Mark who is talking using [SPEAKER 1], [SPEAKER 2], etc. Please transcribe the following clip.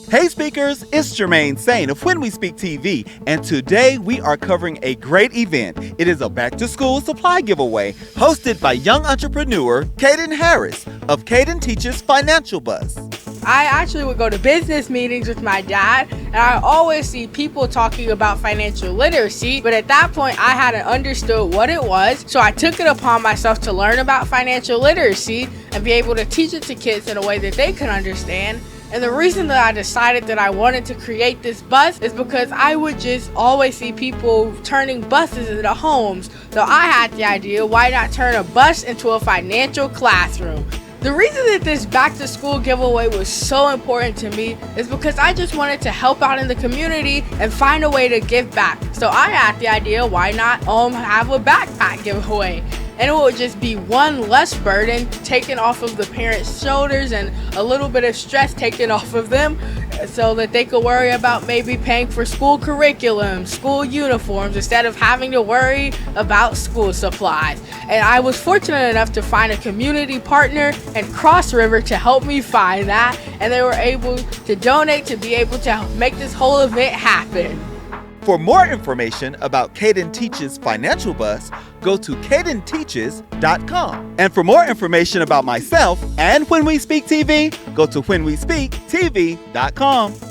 [SPEAKER 1] Hey speakers, it's Jermaine Sain of When We Speak TV, and today we are covering a great event. It is a back-to-school supply giveaway hosted by young entrepreneur Caden Harris of Caden Teaches Financial Bus.
[SPEAKER 2] I actually would go to business meetings with my dad, and I always see people talking about financial literacy, but at that point I hadn't understood what it was, so I took it upon myself to learn about financial literacy and be able to teach it to kids in a way that they can understand. And the reason that I decided that I wanted to create this bus is because I would just always see people turning buses into homes. So I had the idea, why not turn a bus into a financial classroom? The reason that this back to school giveaway was so important to me is because I just wanted to help out in the community and find a way to give back. So I had the idea, why not have a backpack giveaway? And it would just be one less burden taken off of the parents' shoulders and a little bit of stress taken off of them so that they could worry about maybe paying for school curriculum, school uniforms, instead of having to worry about school supplies. And I was fortunate enough to find a community partner and Cross River to help me find that, and they were able to donate to be able to make this whole event happen.
[SPEAKER 1] For more information about Caden Teaches Financial Bus, go to cadenteaches.com. And for more information about myself and When We Speak TV, go to whenwespeaktv.com.